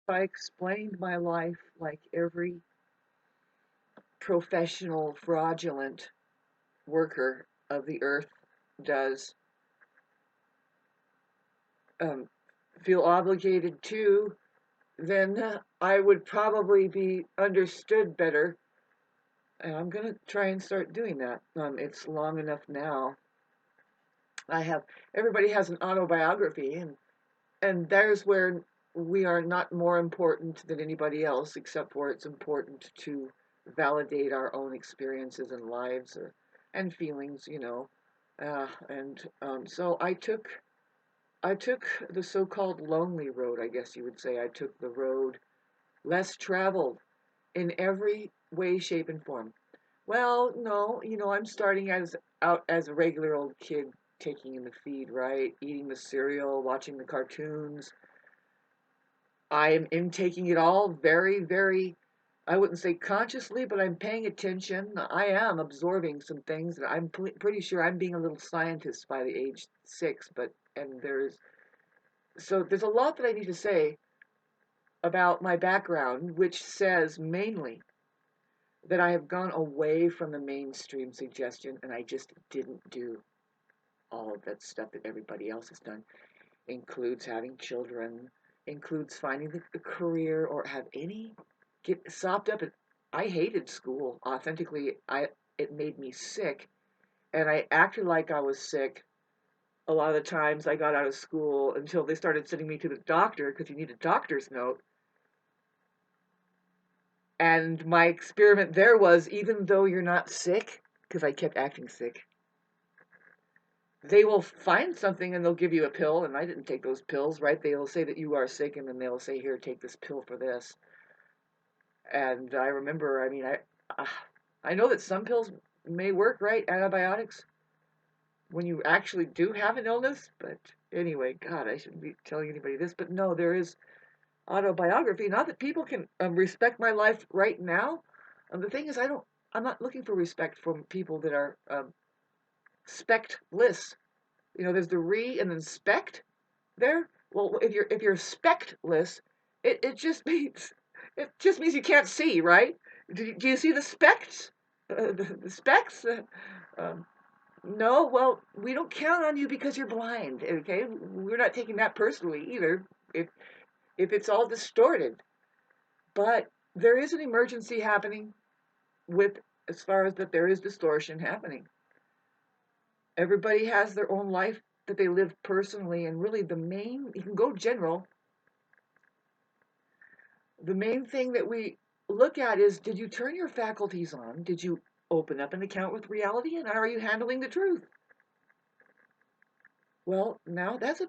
I explained my life like every professional fraudulent worker of the earth does, um, feel obligated to, then I would probably be understood better. And I'm going to try and start doing that. It's long enough now. I have Everybody has an autobiography, and there's where we are not more important than anybody else, except for it's important to validate our own experiences and lives and feelings, and so I took the so-called lonely road, I guess you would say. I took the road less traveled in every way, shape, and form. Well, no, I'm starting out as a regular old kid, taking in the feed, right? Eating the cereal, watching the cartoons. I am intaking it all very, very, I wouldn't say consciously, but I'm paying attention. I am absorbing some things, and I'm pretty sure I'm being a little scientist by the age 6, and there's a lot that I need to say about my background, which says mainly that I have gone away from the mainstream suggestion, and I just didn't do all of that stuff that everybody else has done. Includes having children, includes finding the career, or have any get sopped up. I hated school. Authentically, it made me sick, and I acted like I was sick a lot of the times I got out of school until they started sending me to the doctor because you need a doctor's note. And my experiment there was, even though you're not sick, because I kept acting sick, they will find something and they'll give you a pill. And I didn't take those pills, right? They'll say that you are sick, and then they'll say, here, take this pill for this. And I remember, I know that some pills may work, right? Antibiotics, when you actually do have an illness. But anyway, God, I shouldn't be telling anybody this, but no, there is autobiography. Not that people can respect my life right now. The thing is, I'm not looking for respect from people that are spectless. There's the re and then spect there. Well, if you're spectless, it just means you can't see, right? Do you see the spects? The specks? Um, no, well, we don't count on you because you're blind. Okay, we're not taking that personally either. If if it's all distorted, but there is an emergency happening with as far as that there is distortion happening. Everybody has their own life that they live personally, and really you can go general. The main thing that we look at is, did you turn your faculties on? Did you open up an account with reality? And are you handling the truth? Well, now that's a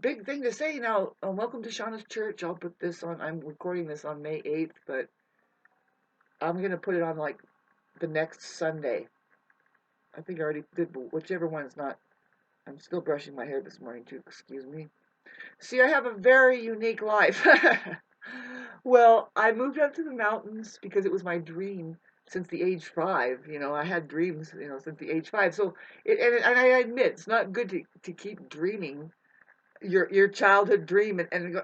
big thing to say. Now, welcome to Shauna's church. I'm recording this on May 8th, but I'm going to put it on like the next Sunday. I think I already did, but whichever one is not. I'm still brushing my hair this morning, too. Excuse me. See, I have a very unique life. Well, I moved up to the mountains because it was my dream since the age 5. I had dreams, since the age 5. So, and I admit, it's not good to keep dreaming your childhood dream and go,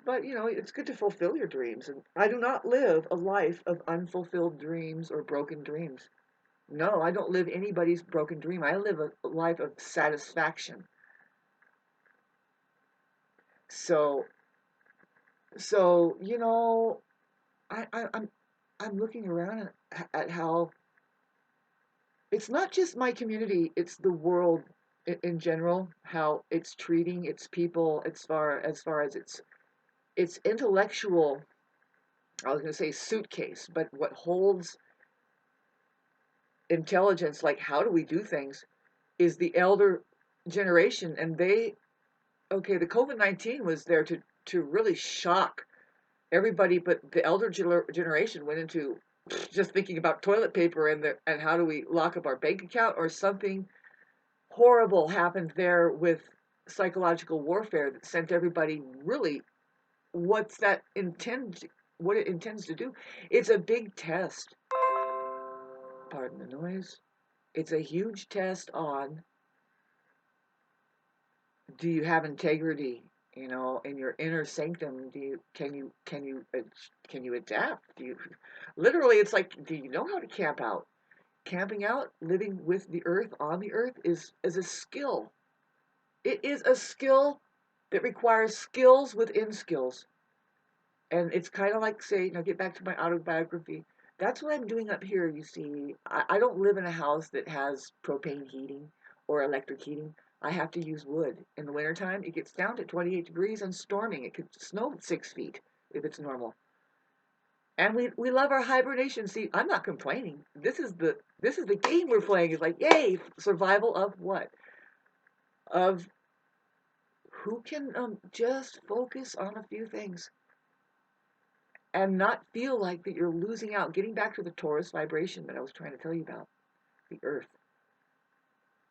but, it's good to fulfill your dreams. And I do not live a life of unfulfilled dreams or broken dreams. No, I don't live anybody's broken dream. I live a life of satisfaction. So, so I'm looking around at how it's not just my community; it's the world in general. How it's treating its people as far as its intellectual. I was going to say suitcase, but what holds intelligence, like how do we do things, is the elder generation, and the COVID-19 was there to really shock everybody, but the elder generation went into just thinking about toilet paper and how do we lock up our bank account, or something horrible happened there with psychological warfare that sent everybody really what's that intend what it intends to do. It's a big test. Pardon the noise. It's a huge test on, do you have integrity You know, in your inner sanctum, can you adapt? Do you literally? It's like, do you know how to camp out? Camping out, living with the earth on the earth is a skill. It is a skill that requires skills within skills. And it's kind of like, say, now get back to my autobiography. That's what I'm doing up here. You see, I don't live in a house that has propane heating or electric heating. I have to use wood. In the wintertime, it gets down to 28 degrees and storming. It could snow 6 feet if it's normal. And we love our hibernation. See, I'm not complaining. This is the game we're playing. It's like, yay, survival of what? Of who can just focus on a few things and not feel like that you're losing out. Getting back to the Taurus vibration that I was trying to tell you about, the Earth,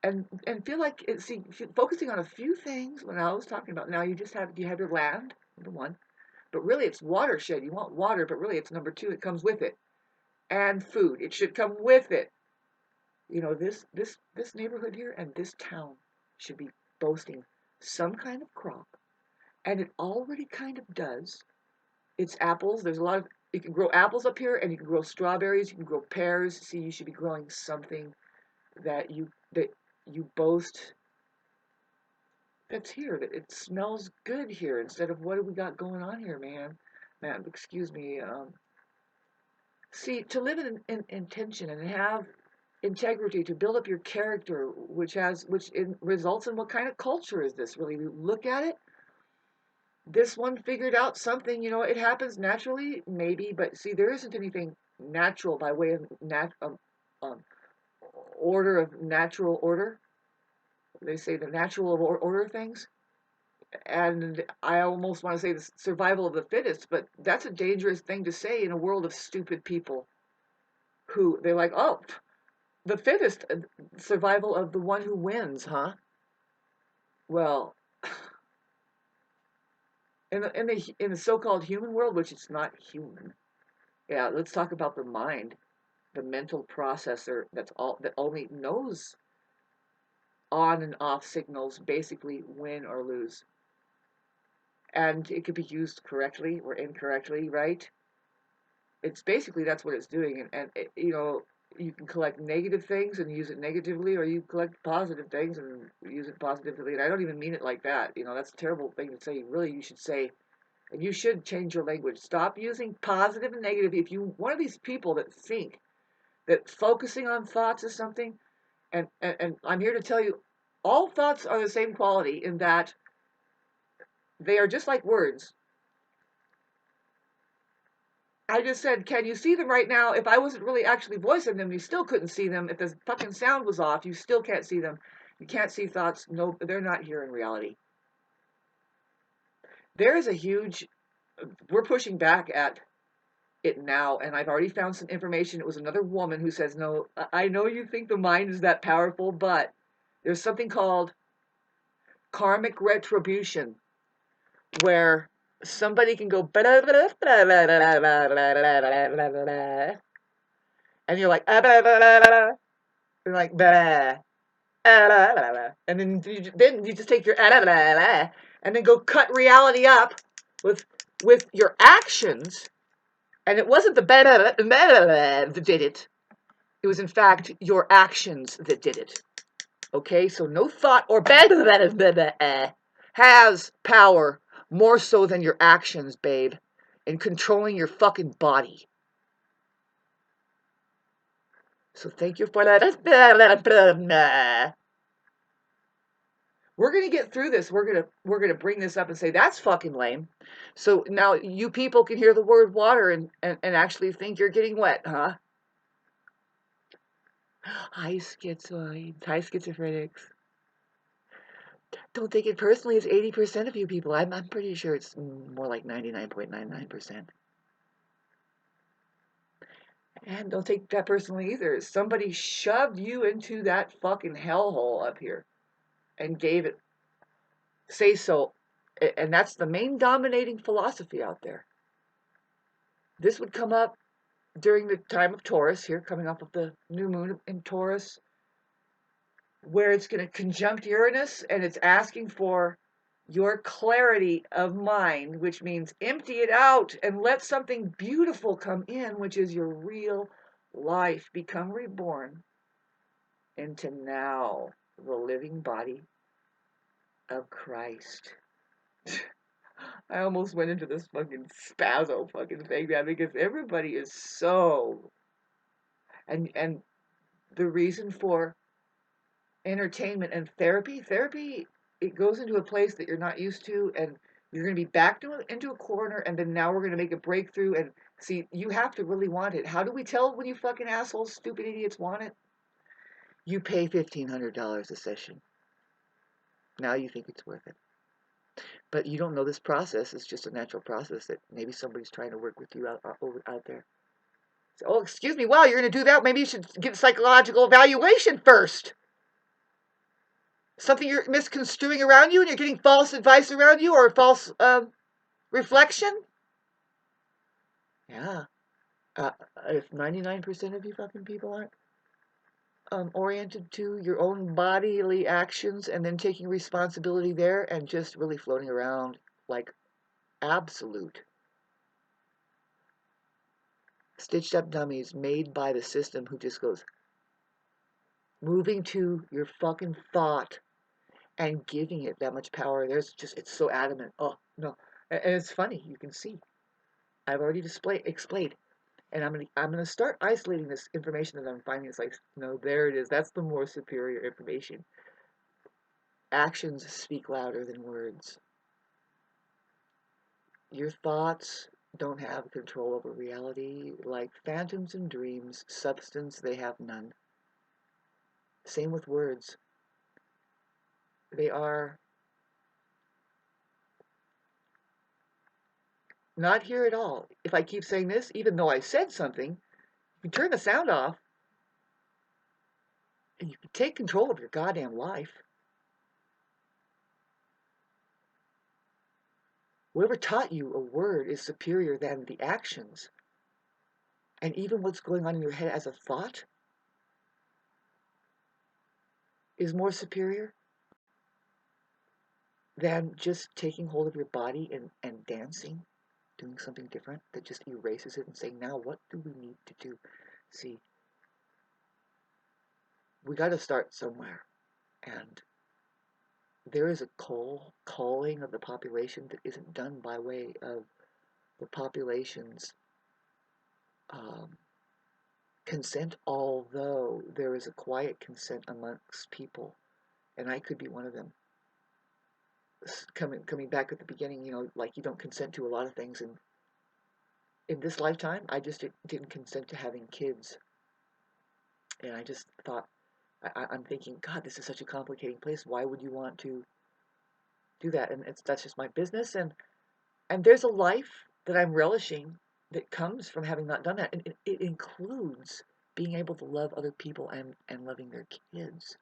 and feel like see, focusing on a few things. When I was talking about now, you have your land, number one, but really it's watershed. You want water, but really it's number two. It comes with it, and food. It should come with it. You know, this neighborhood here and this town should be boasting some kind of crop, and it already kind of does. It's apples. There's a lot of you can grow apples up here, and you can grow strawberries. You can grow pears. See, you should be growing something that you boast that's here. That it smells good here instead of what do we got going on here, man? Man, excuse me. See, to live in intention and have integrity, to build up your character, results in what kind of culture is this? Really, we look at it. This one figured out something. You know, it happens naturally, maybe, but see, there isn't anything natural by way of um, order of natural order. They say the natural order of things. And I almost want to say the survival of the fittest, but that's a dangerous thing to say in a world of stupid people who they're like, oh, the fittest, survival of the one who wins, huh? Well, in the so-called human world, which is not human. Yeah, let's talk about the mind, the mental processor that only knows on and off signals, basically win or lose. And it could be used correctly or incorrectly, right? It's basically that's what it's doing, and you know, you can collect negative things and use it negatively, or you collect positive things and use it positively. And I don't even mean it like that. You know, that's a terrible thing to say. Really, you should say, and you should change your language. Stop using positive and negative. If you one of these people that think that focusing on thoughts is something, and I'm here to tell you, all thoughts are the same quality in that they are just like words. I just said, can you see them right now? If I wasn't really actually voicing them, you still couldn't see them. If the fucking sound was off, you still can't see them. You can't see thoughts. No, they're not here in reality. There is a huge, we're pushing back at it now, and I've already found some information. It was another woman who says, no, I know you think the mind is that powerful, but there's something called karmic retribution where somebody can go, and you're like, you're like, and then you just take your and then go cut reality up with your actions. And it wasn't the that did it. It was in fact your actions that did it. Okay, so no thought or has power more so than your actions, babe, in controlling your fucking body. So thank you for that. We're gonna get through this. We're gonna bring this up and say that's fucking lame. So now you people can hear the word water and actually think you're getting wet, huh? Hi schizoids, hi schizophrenics. Don't take it personally. It's 80% of you people. I'm pretty sure it's more like 99.99%. And don't take that personally either. Somebody shoved you into that fucking hellhole up here and gave it say so. And that's the main dominating philosophy out there. This would come up during the time of Taurus, here coming off of the new moon in Taurus, where it's going to conjunct Uranus and it's asking for your clarity of mind, which means empty it out and let something beautiful come in, which is your real life, become reborn into now the living body of Christ. I almost went into this fucking spazzo fucking thing, man, because everybody is so, and the reason for entertainment and therapy, it goes into a place that you're not used to, and you're going to be backed into a corner, and then now we're going to make a breakthrough, and see, you have to really want it. How do we tell when you fucking assholes, stupid idiots want it? You pay $1,500 a session. Now you think it's worth it. But you don't know this process. It's just a natural process that maybe somebody's trying to work with you out there. So, oh, excuse me, wow, you're going to do that? Maybe you should get a psychological evaluation first. Something you're misconstruing around you and you're getting false advice around you or false reflection? Yeah. If 99% of you fucking people aren't oriented to your own bodily actions and then taking responsibility there and just really floating around like absolute stitched up dummies made by the system who just goes moving to your fucking thought and giving it that much power. It's so adamant. Oh, no. And it's funny. You can see. I've already explained. And I'm gonna start isolating this information that I'm finding. It's like, no, there it is. That's the more superior information. Actions speak louder than words. Your thoughts don't have control over reality. Like phantoms and dreams, substance they have none. Same with words. They are not here at all. If I keep saying this, even though I said something, you can turn the sound off and you can take control of your goddamn life. Whoever taught you a word is superior than the actions. And even what's going on in your head as a thought is more superior than just taking hold of your body and dancing, doing something different that just erases it and saying, now what do we need to do? See, we got to start somewhere. And there is a calling of the population that isn't done by way of the population's consent, although there is a quiet consent amongst people, and I could be one of them. Coming back at the beginning, like you don't consent to a lot of things, and in this lifetime, I just didn't consent to having kids, and I just thought, I'm thinking, God, this is such a complicating place. Why would you want to do that? And that's just my business, and there's a life that I'm relishing that comes from having not done that, and it includes being able to love other people and loving their kids.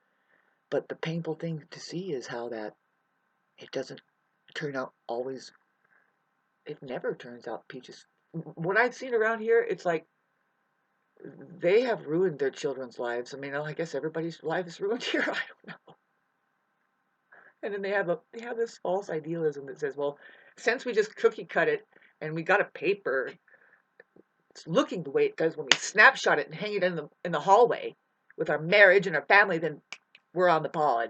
But the painful thing to see is how that it doesn't turn out always. It never turns out peaches. What I've seen around here, it's like they have ruined their children's lives. I mean, I guess everybody's life is ruined here. I don't know. And then they have this false idealism that says, well, since we just cookie cut it and we got a paper, it's looking the way it does when we snapshot it and hang it in the hallway with our marriage and our family, then we're on the ball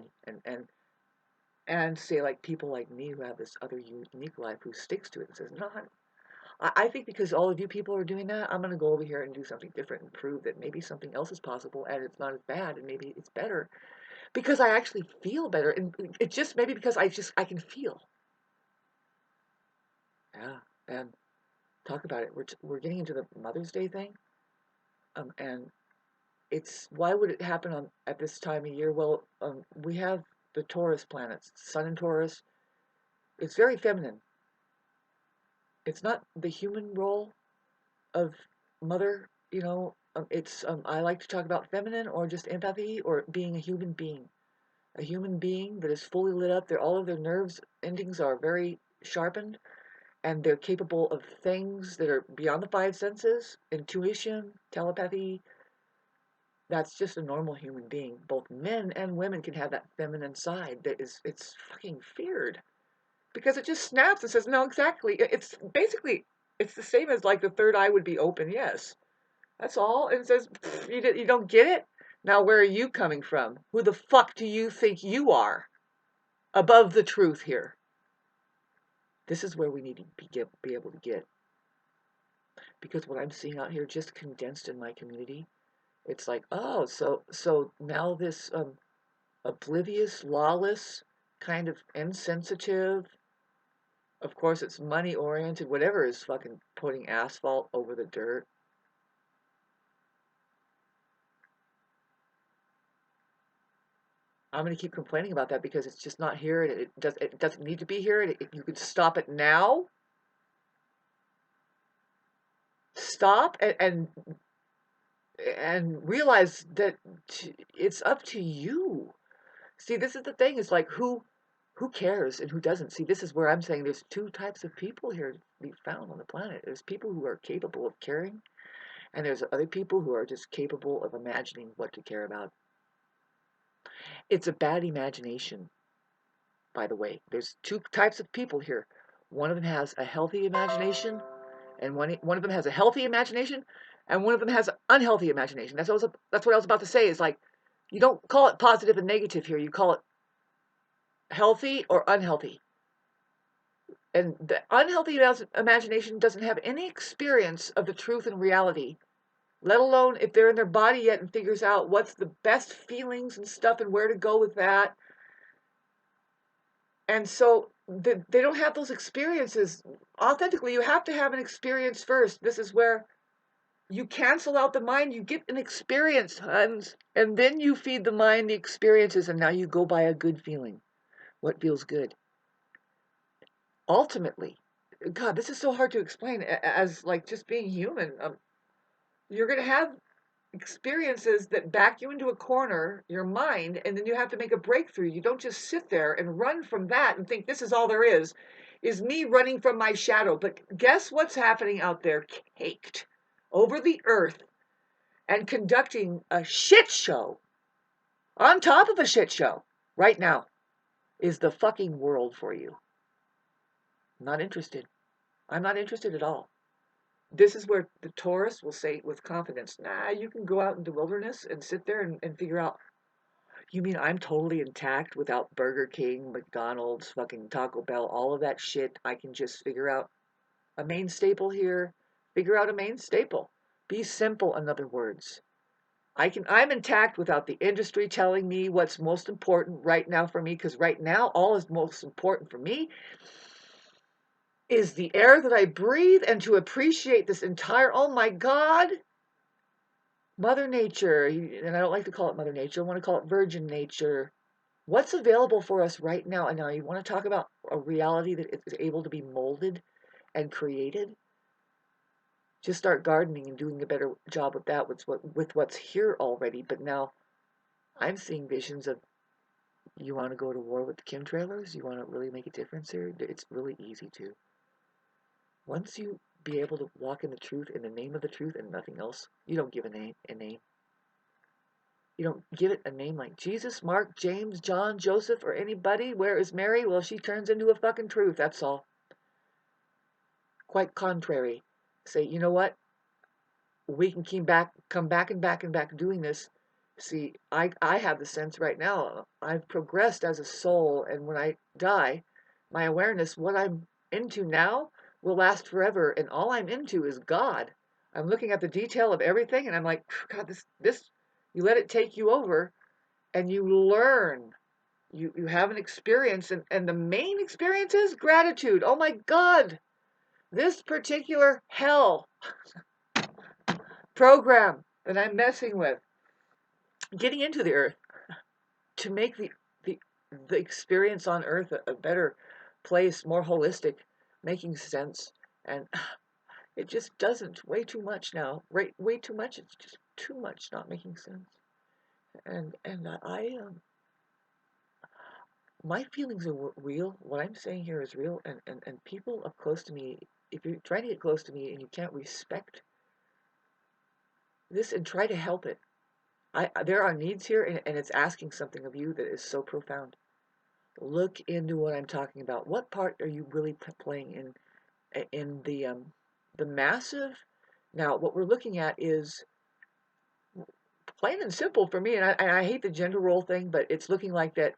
and say like people like me who have this other unique life who sticks to it and says, no, I think because all of you people are doing that, I'm going to go over here and do something different and prove that maybe something else is possible and it's not as bad and maybe it's better because I actually feel better. And it's just maybe because I can feel. Yeah. And talk about it. We're getting into the Mother's Day thing. And it's, why would it happen at this time of year? Well, we have the Taurus planets, Sun in Taurus. It's very feminine. It's not the human role of mother, it's I like to talk about feminine or just empathy or being a human being that is fully lit up. All of their nerves endings are very sharpened, and they're capable of things that are beyond the five senses, intuition, telepathy. That's just a normal human being. Both men and women can have that feminine side that it's fucking feared. because it just snaps and says, no, exactly. It's basically, it's the same as like the third eye would be open, yes. That's all. And it says, you don't get it? Now, where are you coming from? Who the fuck do you think you are above the truth here? This is where we need to be able to get. Because what I'm seeing out here just condensed in my community, it's like, oh, so now this oblivious, lawless, kind of insensitive, of course it's money oriented, whatever is fucking putting asphalt over the dirt. I'm going to keep complaining about that because it's just not here, and it doesn't need to be here. You could stop it now. Stop and realize that it's up to you. See, this is the thing. It's like who cares and who doesn't. See, this is where I'm saying there's two types of people here to be found on the planet. There's people who are capable of caring, and there's other people who are just capable of imagining what to care about. It's a bad imagination, by the way. There's two types of people here. One of them has a healthy imagination, and one of them has a healthy imagination, and one of them has an unhealthy imagination. That's what I was about to say. Is like, you don't call it positive and negative here. You call it healthy or unhealthy. And the unhealthy imagination doesn't have any experience of the truth and reality, let alone if they're in their body yet and figures out what's the best feelings and stuff and where to go with that. And so they don't have those experiences. Authentically, you have to have an experience first. This is where you cancel out the mind, you get an experience, Hans, and then you feed the mind the experiences, and now you go by a good feeling. What feels good? Ultimately, God, this is so hard to explain as like just being human. You're going to have experiences that back you into a corner, your mind, and then you have to make a breakthrough. You don't just sit there and run from that and think this is all there is me running from my shadow. But guess what's happening out there, caked over the earth and conducting a shit show on top of a shit show right now is the fucking world for you. I'm not interested. I'm not interested at all. This is where the Taurus will say with confidence, nah, you can go out into the wilderness and sit there and figure out, you mean I'm totally intact without Burger King, McDonald's, fucking Taco Bell, all of that shit? I can just figure out a main staple here, figure out a main staple. Be simple, in other words. I'm intact without the industry telling me what's most important right now for me, because right now all is most important for me is the air that I breathe and to appreciate this entire, oh my God, Mother Nature. And I don't like to call it Mother Nature, I want to call it Virgin Nature. What's available for us right now? And now you want to talk about a reality that is able to be molded and created? Just start gardening and doing a better job with that, with what's here already. But now I'm seeing visions of, you want to go to war with the chemtrailers? You want to really make a difference here? It's really easy to. Once you be able to walk in the truth, in the name of the truth and nothing else, you don't give a name. You don't give it a name like Jesus, Mark, James, John, Joseph, or anybody. Where is Mary? Well, she turns into a fucking truth, that's all. Quite contrary. Say, you know what? We can come back and back and back doing this. See, I have the sense right now, I've progressed as a soul, and when I die, my awareness, what I'm into now, will last forever, and all I'm into is God. I'm looking at the detail of everything, and I'm like, God, this, you let it take you over, and you learn. You have an experience, and the main experience is gratitude. Oh my God, this particular hell program that I'm messing with, getting into the earth to make the, the experience on earth a better place, more holistic, making sense. And it just doesn't. Way too much now. Way too much. It's just too much not making sense. And my feelings are real. What I'm saying here is real. And people up close to me, if you're trying to get close to me and you can't respect this and try to help it, there are needs here, and it's asking something of you that is so profound. Look into what I'm talking about. What part are you really playing in the massive? Now, what we're looking at is plain and simple for me, and I hate the gender role thing, but it's looking like that.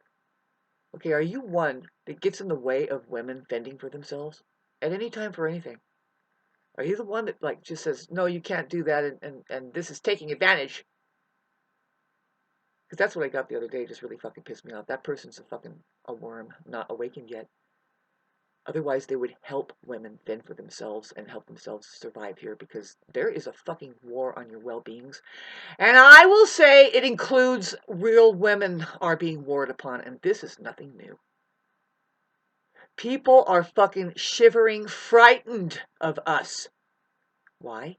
Okay, are you one that gets in the way of women fending for themselves at any time for anything? Are you the one that like just says no, you can't do that, and this is taking advantage? Because that's what I got the other day. Just really fucking pissed me off. That person's a worm, not awakened yet. Otherwise, they would help women fend for themselves and help themselves survive here because there is a fucking war on your well-beings. And I will say it includes real women are being warred upon, and this is nothing new. People are fucking shivering, frightened of us. Why?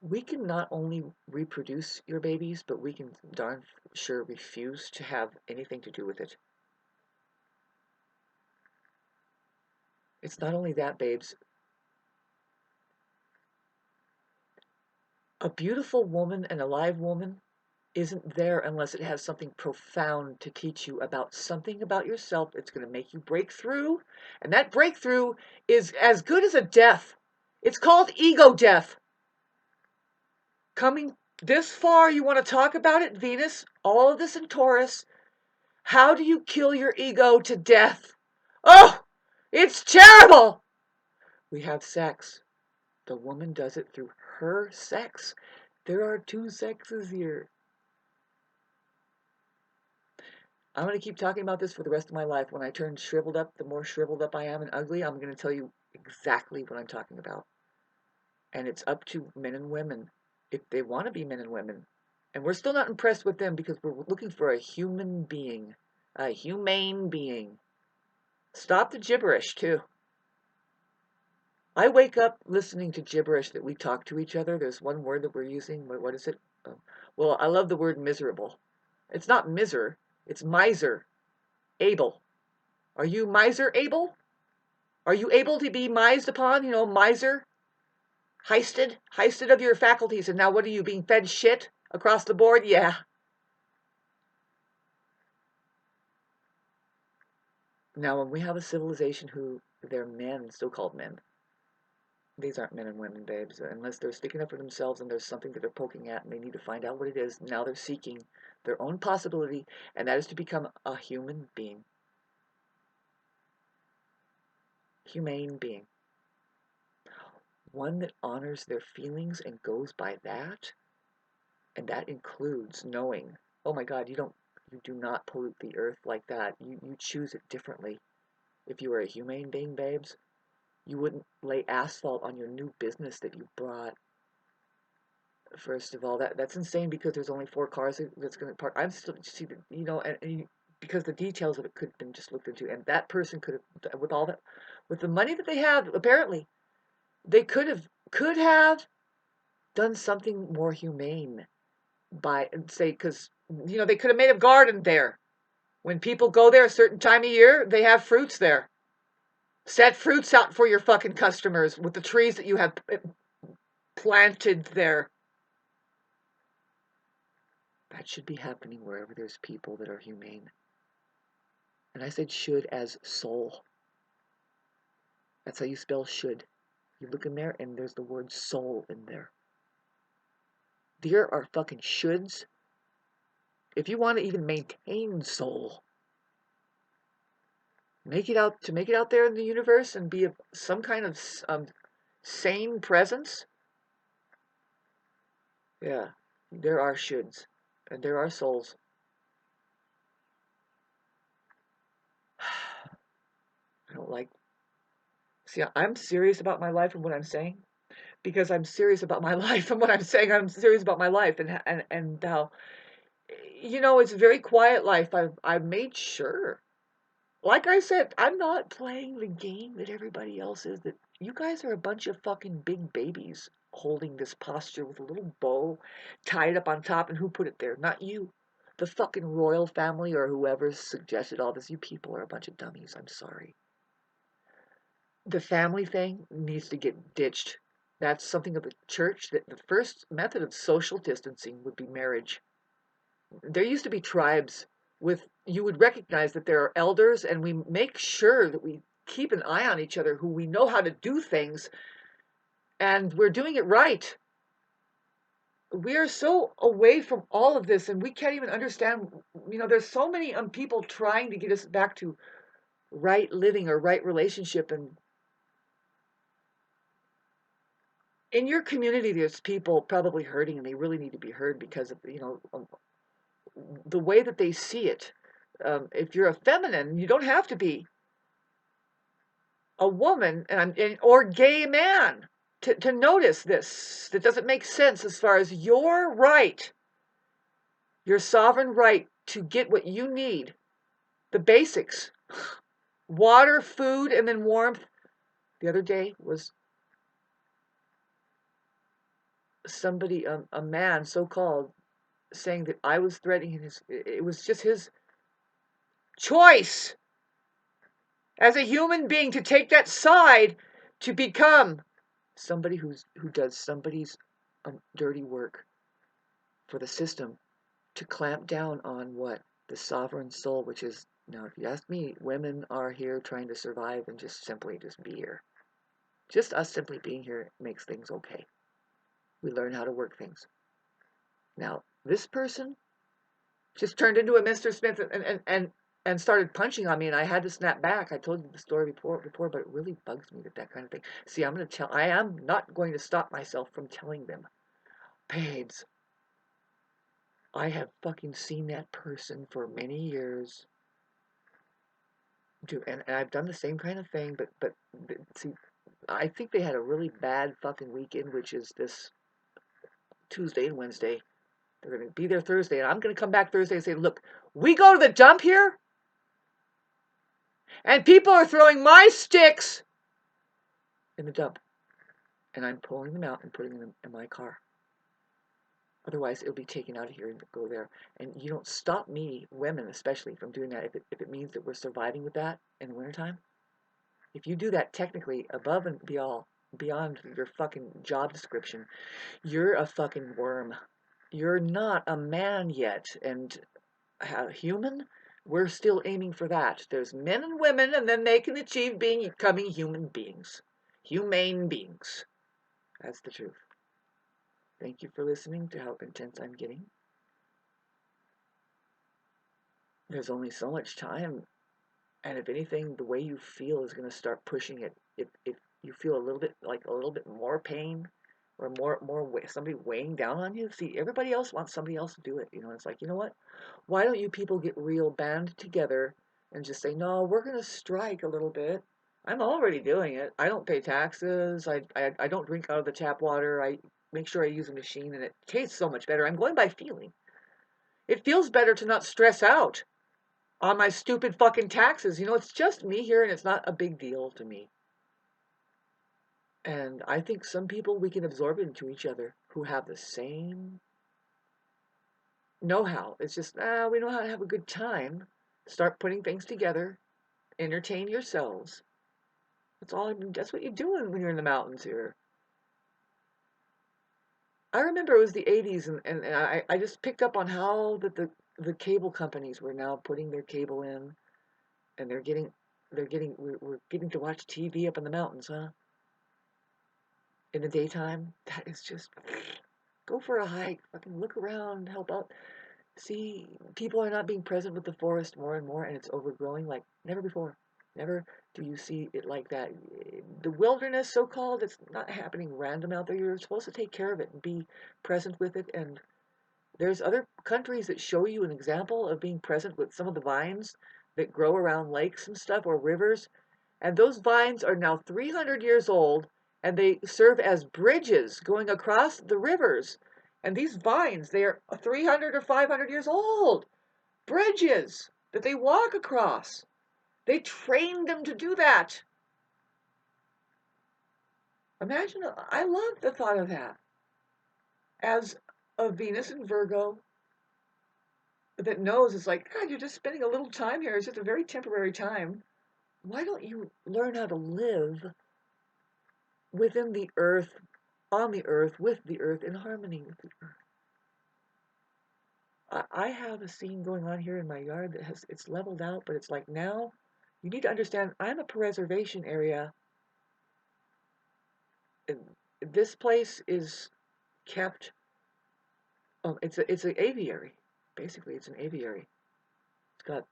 We can not only reproduce your babies, but we can darn sure refuse to have anything to do with it. It's not only that, babes. A beautiful woman and a live woman isn't there unless it has something profound to teach you about something about yourself that's going to make you break through. And that breakthrough is as good as a death. It's called ego death. Coming this far, you want to talk about it, Venus? All of this in Taurus. How do you kill your ego to death? Oh, it's terrible! We have sex. The woman does it through her sex. There are two sexes here. I'm going to keep talking about this for the rest of my life. When I turn shriveled up, the more shriveled up I am and ugly, I'm going to tell you exactly what I'm talking about. And it's up to men and women if they want to be men and women. And we're still not impressed with them because we're looking for a human being, a humane being. Stop the gibberish, too. I wake up listening to gibberish that we talk to each other. There's one word that we're using. What is it? Oh. Well, I love the word miserable. It's not miser, it's miser. Able. Are you miser able? Are you able to be mised upon? Miser? Heisted? Heisted of your faculties, and now what are you, being fed shit across the board? Yeah. Now, when we have a civilization who they're men, so-called men, these aren't men and women, babes, unless they're sticking up for themselves and there's something that they're poking at and they need to find out what it is. Now they're seeking their own possibility, and that is to become a human being. Humane being. One that honors their feelings and goes by that. And that includes knowing, oh my God, you do not pollute the earth like that. You choose it differently. If you were a humane being, babes, you wouldn't lay asphalt on your new business that you brought. First of all, that's insane because there's only 4 cars that's going to park. I'm still see because the details of it could have been just looked into, and that person could have, with all that, with the money that they have, apparently, they could have done something more humane by say because they could have made a garden there. When people go there a certain time of year, they have fruits there. Set fruits out for your fucking customers with the trees that you have planted there. That should be happening wherever there's people that are humane. And I said should as soul. That's how you spell should. You look in there and there's the word soul in there. There are fucking shoulds. If you want to even maintain soul, make it out there in the universe and be some kind of sane presence. Yeah, there are shoulds, and there are souls. I don't like. See, I'm serious about my life and what I'm saying because I'm serious about my life and what I'm saying. I'm serious about my life and how it's a very quiet life. I've made sure. Like I said, I'm not playing the game that everybody else is. That you guys are a bunch of fucking big babies holding this posture with a little bow tied up on top. And who put it there? Not you. The fucking royal family or whoever suggested all this. You people are a bunch of dummies. I'm sorry. The family thing needs to get ditched. That's something of the church. That the first method of social distancing would be marriage. There used to be tribes with, you would recognize that there are elders, and we make sure that we keep an eye on each other, who we know how to do things, and we're doing it right. We are so away from all of this, and we can't even understand. There's so many people trying to get us back to right living or right relationship. And in your community, there's people probably hurting, and they really need to be heard because of the way that they see it. If you're a feminine, you don't have to be a woman or gay man to notice this. That doesn't make sense as far as your right, your sovereign right to get what you need, the basics, water, food, and then warmth. The other day was somebody, a man so-called, saying that I was threatening it was just his choice as a human being to take that side, to become somebody who does somebody's dirty work for the system, to clamp down on what? The sovereign soul, which is, now if you ask me, women are here trying to survive and just simply just be here. Just us simply being here makes things okay. We learn how to work things. Now, this person just turned into a Mr. Smith and started punching on me, and I had to snap back. I told you the story before, but it really bugs me that kind of thing. See, I am not going to stop myself from telling them, babes, I have fucking seen that person for many years do, and I've done the same kind of thing, but see, I think they had a really bad fucking weekend, which is this Tuesday and Wednesday. They're going to be there Thursday, and I'm going to come back Thursday and say, look, we go to the dump here, and people are throwing my sticks in the dump, and I'm pulling them out and putting them in my car. Otherwise, it'll be taken out of here and go there. And you don't stop me, women especially, from doing that if it means that we're surviving with that in the wintertime. If you do that technically above and beyond your fucking job description, you're a fucking worm. You're not a man yet. And human, we're still aiming for that. There's men and women, and then they can achieve becoming human beings. Humane beings. That's the truth. Thank you for listening to how intense I'm getting. There's only so much time, and if anything, the way you feel is going to start pushing it. If you feel a little bit more pain, or more somebody weighing down on you. See, everybody else wants somebody else to do it. It's like, you know what? Why don't you people get real, band together, and just say, no, we're going to strike a little bit. I'm already doing it. I don't pay taxes. I don't drink out of the tap water. I make sure I use a machine, and it tastes so much better. I'm going by feeling. It feels better to not stress out on my stupid fucking taxes. It's just me here, and it's not a big deal to me. And I think some people, we can absorb into each other who have the same know-how. It's just, we know how to have a good time. Start putting things together. Entertain yourselves. That's what you're doing when you're in the mountains here. I remember it was the 80s, and I just picked up on how that the cable companies were now putting their cable in, and we're getting to watch TV up in the mountains, huh? In the daytime. That is just, go for a hike, fucking look around, help out. See, people are not being present with the forest more and more, and it's overgrowing like never before. Never do you see it like that. The wilderness, so-called, it's not happening random out there. You're supposed to take care of it and be present with it. And there's other countries that show you an example of being present with some of the vines that grow around lakes and stuff, or rivers. And those vines are now 300 years old, and they serve as bridges going across the rivers. And these vines, they are 300 or 500 years old. Bridges that they walk across. They trained them to do that. Imagine, I love the thought of that. As a Venus in Virgo that knows, it's like, God, you're just spending a little time here. It's just a very temporary time. Why don't you learn how to live within the earth, on the earth, with the earth, in harmony with the earth? I have a scene going on here in my yard that it's leveled out, but it's like now you need to understand I'm a preservation area. And this place is kept. It's an aviary. Basically, it's an aviary. It's got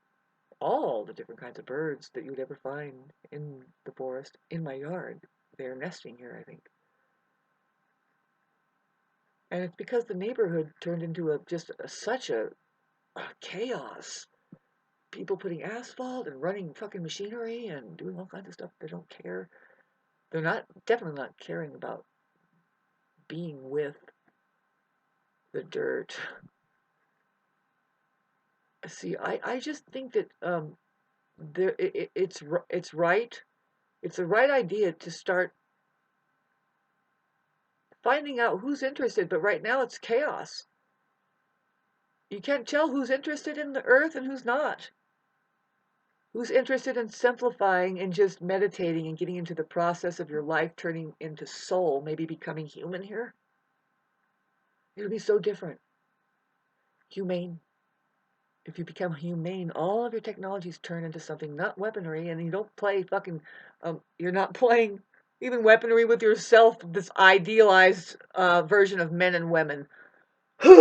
all the different kinds of birds that you'd ever find in the forest in my yard. They're nesting here, I think. And it's because the neighborhood turned into such a chaos. People putting asphalt and running fucking machinery and doing all kinds of stuff. They don't care. They're not definitely not caring about being with the dirt. See, I just think that it's right. It's the right idea to start finding out who's interested, but right now it's chaos. You can't tell who's interested in the earth and who's not. Who's interested in simplifying and just meditating and getting into the process of your life turning into soul, maybe becoming human here? It'll be so different. Humane. If you become humane, all of your technologies turn into something not weaponry, and you don't play fucking, you're not playing even weaponry with yourself, this idealized version of men and women.